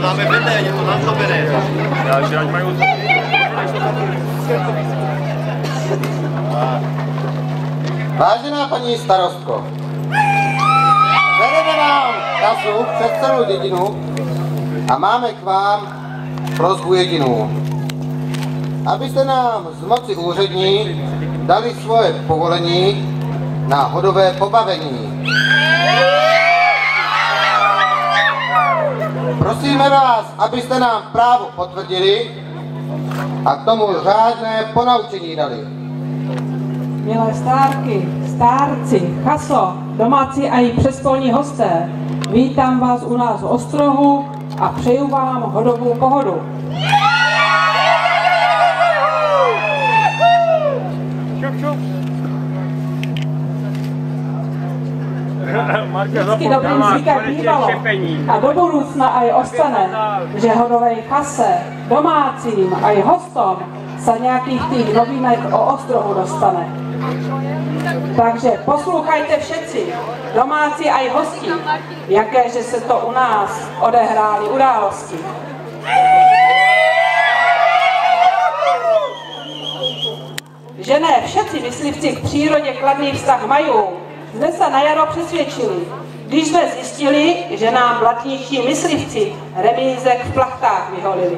máme vedle, je to nastavené. Já, že ať mají... Vážená paní starostko, vedeme vám kasu přes celou dědinu a máme k vám prosbu jedinou. Abyste nám z moci úřední dali svoje povolení na hodové pobavení. Prosíme vás, abyste nám právo potvrdili a k tomu řádné ponaučení dali. Milé stárky, stárci, chaso, domácí a i přespolní hosté, vítám vás u nás v Ostrohu a přeju vám hodovou pohodu. Vždycky dobrým zvykem bývalo a do budoucna aj ostane, že hodovej chase, domácím aj hostom sa nějakých tých novinek o Ostrohu dostane. Takže poslouchajte všetci, domácí aj hosti, jakéže se to u nás odehrály události. Že ne všetci myslivci k přírodě kladný vztah mají, zde se na jaro přesvědčili, když jsme zjistili, že nám blatničtí myslivci remízek v plachtách vyholili.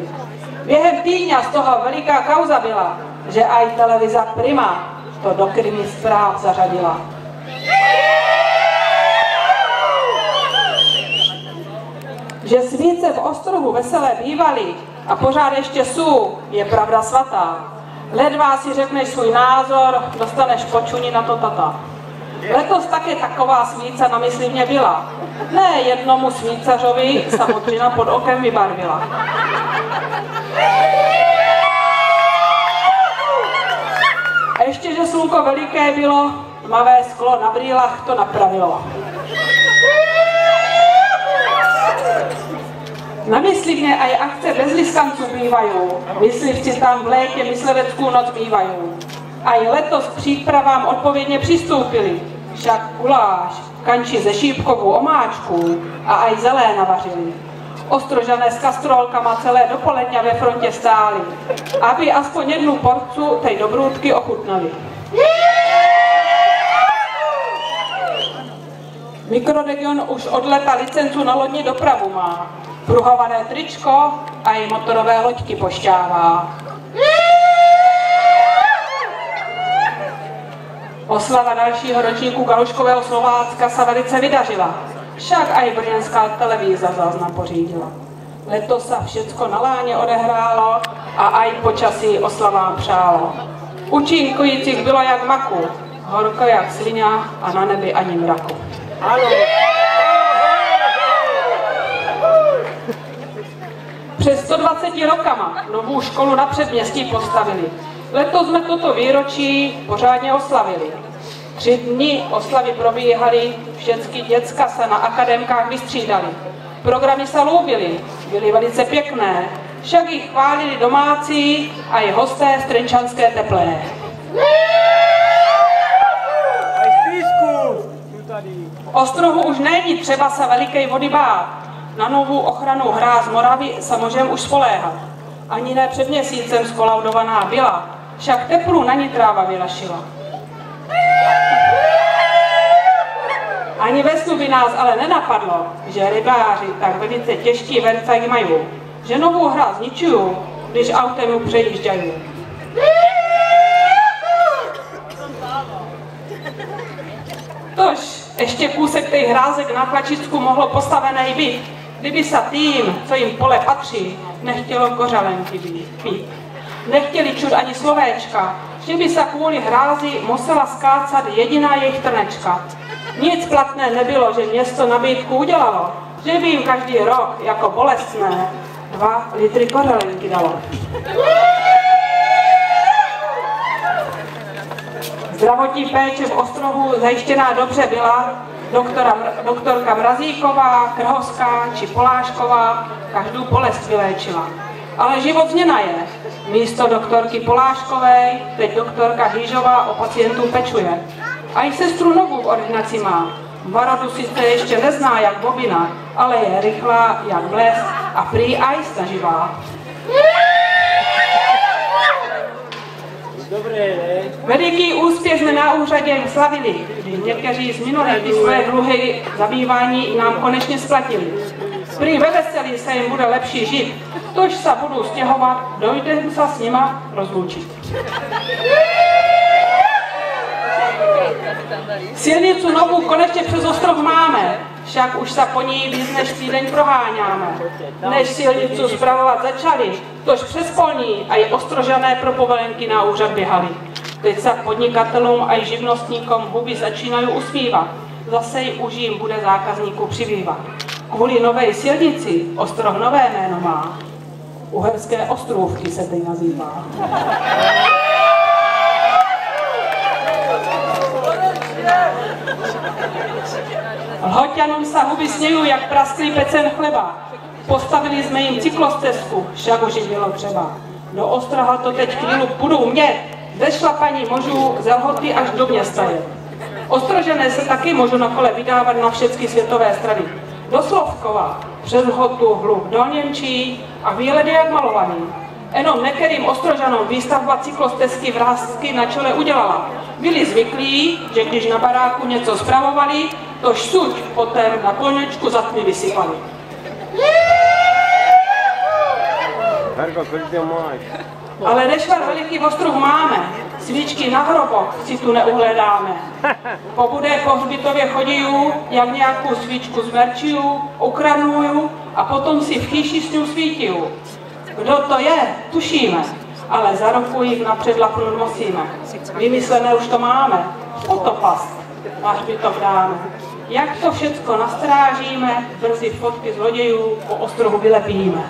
Během týdňa z toho veliká kauza byla, že aj televize Prima to do krimi zpráv zařadila. Že svíce v Ostrohu veselé bývaly a pořád ještě jsou, je pravda svatá. Ledva si řekneš svůj názor, dostaneš počuní na to tata. Letos také taková svíca na myslivně byla. Ne jednomu svícařovi sa modřina pod okem vybarvila. A ještě, že slunko veliké bylo, tmavé sklo na brýlách to napravilo. Na myslivně aj akce bez liskanců bývají. Myslivci tam v létě mysliveckou noc bývají. A i letos k přípravám odpovědně přistoupili. Však guláš, kanči ze šípkovou omáčku a aj zelé navařili. Ostrožané s kastrolkama celé dopoledňa ve frontě stáli, aby aspoň jednu porcu tej dobrůdky ochutnali. Mikroregion už od leta licencu na lodní dopravu má. Pruhované tričko a i motorové loďky pošťává. Oslava dalšího ročníku Galuškového Slovácka se velice vydařila. Však aj brněnská televíza záznam pořídila. Letos se všecko na láně odehrálo a aj počasí oslavám přálo. Účinkujících bylo jak maku, horko jak svině a na nebi ani mraku. Přes 120 rokama novou školu na předměstí postavili. Letos jsme toto výročí pořádně oslavili. 3 dny oslavy probíhaly, všechny děcka se na akademkách vystřídali. Programy se líbily, byly velice pěkné, však jich chválili domácí a i hosté z Trenčanské Teplé. V Ostrohu už není třeba se veliké vody bát. Na novou ochranu hráz Moravy se můžeme už spoléhat. Ani ne před měsícem skolaudovaná byla, však teplu na ní tráva vylašila. Ani ve snu by nás ale nenapadlo, že rybáři tak velice těžký vercajk mají, že novou hráz zničují, když autem přejíždějí. Tož ještě kůsek tej hrázek na Klačicku mohlo postavený být, kdyby se tým, co jim pole patří, nechtělo kořalenky pít. Nechtěli čut ani slovéčka, že by se kvůli hrázi musela skácat jediná jejich trnečka. Nic platné nebylo, že město nabídku udělalo, že by jim každý rok jako bolestné 2 litry kořalenky dalo. Zdravotní péče v Ostrohu zajištěná dobře byla, doktorka Mrazíková, Krhovská či Polášková každou bolest vyléčila. Ale život změna je. Místo doktorky Poláškové teď doktorka Hýžová o pacientů pečuje. A i sestru novou v ordinaci má. Barodu sice ještě nezná jak bobina, ale je rychlá jak blesk a prý aj snaživá. Veliký úspěch jsme na úřadě slavili, kdy někteří z minulých své dluhy zabývání nám konečně splatili. Prý ve veselí se jim bude lepší žít, tož se budu stěhovat, dojde se s nima rozloučit. Silnicu novou konečně přes ostrov máme, však už se po ní víc než týden proháňáme. Než silnicu spravovat začali, tož přes polní a i Ostrožané pro povolenky na úřad běhali. Teď se podnikatelům a i živnostníkům huby začínají usmívat, zase ji už jim bude zákazníků přibývat. Kvůli nové silnici ostrov nové jméno má, Uherské Ostrůvky se teď nazývá. Lhoťanům se huby sněju, jak prasklý pecen chleba. Postavili jsme jim cyklostezku, však už jim bylo třeba. Do Ostraha to teď chvíli budou mět, bez šlapaní můžu ze Lhoty až do města jet. Ostrožené se taky můžou na kole vydávat na všechny světové strany. Do Slovkova, přes Lhotu, hluk do Němčí a výhledy jak malovaný. Jenom některým Ostrožanům výstavba cyklostezky vrásky na čele udělala. Byli zvyklí, že když na baráku něco spravovali, tož suť poté na polňočku za tmy vysypali. Ale nešvar veliký ostruh máme, svíčky na hroboch si tu neuhledáme. Po budé po hřbitově chodiju, jak nějakou svíčku zmerčiju, ukradnuju a potom si v chýši s ňou svítiju. Kdo to je, tušíme, ale za roku jich napřed lapnout musíme. Vymyslené už to máme, fotopast na hřbitov dáme. Jak to všecko nastrážíme, brzy fotky zlodějů po ostrohu vylepíme.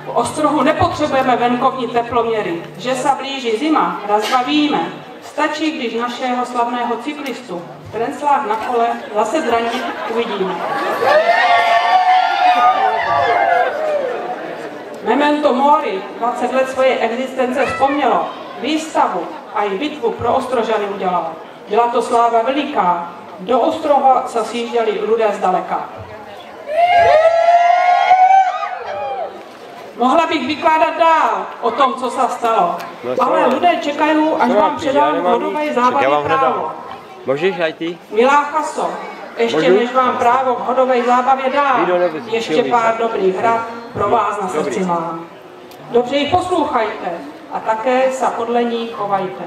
V Ostrohu nepotřebujeme venkovní teploměry, že se blíží zima, raz dva víme. Stačí, když našeho slavného cyklistu v trenslách na kole zase zranit uvidíme. Memento Mori 20 let svoje existence vzpomnělo, výstavu a i bitvu pro Ostrožany udělalo. Byla to sláva veliká, do Ostroha se sjížděli lidé zdaleka. Mohla bych vykládat dál o tom, co se stalo, ale lidé čekají, až vám předám hodové zábavy právo. Můžeš aj ty? Milá Chaso, ještě než vám právo k hodové zábavě dám, ještě pár dobrých rad pro vás na srdci mám. Dobře jich poslouchajte a také se podle ní chovajte.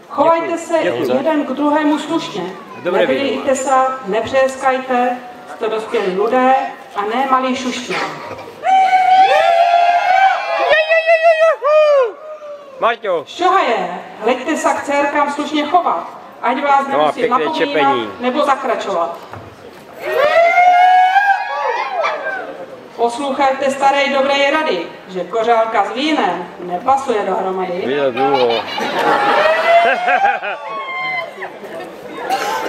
Chovajte se jeden k druhému slušně, nevylijte se, nepřeskajte, jste dospělí lidé a ne malí šušti. Maťo. Čoha je? Hleďte se k dcerkám slušně chovat, ať vás nemusí napomínat nebo zakračovat. Poslouchajte staré dobré rady, že kořálka s vínem nepasuje dohromady.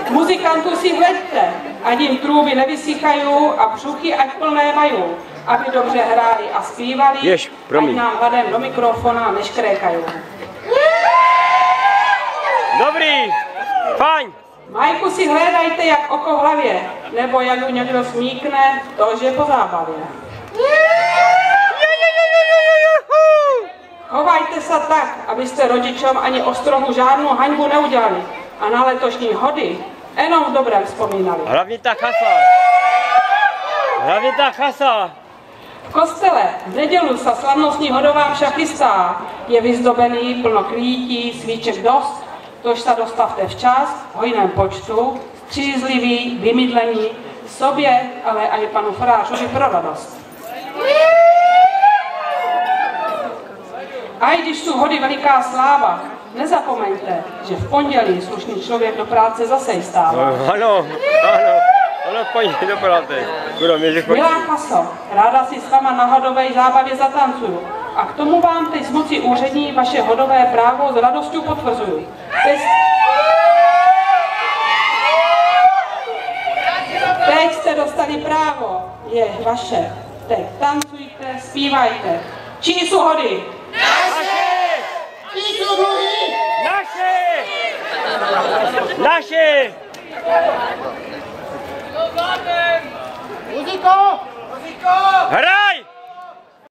Muzikantů si hleďte, ať jim trůby nevysychají a břuchy ať plné mají, aby dobře hráli a zpívali, ať nám hladem do mikrofona neškrékají. Dobrý, fajn. Majku si hledajte jak oko v hlavě, nebo jak ju někdo smíkne, to je po zábavě. Chovajte se tak, abyste rodičům ani Ostrohu žádnou haňbu neudělali a na letošní hody jenom v dobrém vzpomínali. Hlavně ta chasa. Hlavně ta chasa. V kostele v nedělu se slavnostní hodová mša chystá, je vyzdobený, plno kvítí, svíček dost, tož se dostavte včas, v hojném počtu, střízlivý, vymydlení, sobě, ale i panu farářovi pro radost. A i když jsou hody veliká sláva, nezapomeňte, že v pondělí slušný člověk do práce zase stává. Ano, pojď do práce. Milá Chaso, ráda si s váma na hodové zábavě zatancuju. A k tomu vám teď z moci úřední vaše hodové právo s radostí potvrzuju. Teď jste dostali právo, je vaše. Teď tancujte, zpívajte. Čí jsou hody? Naše! Čí jsou hody? Naše! Naše! Hraj!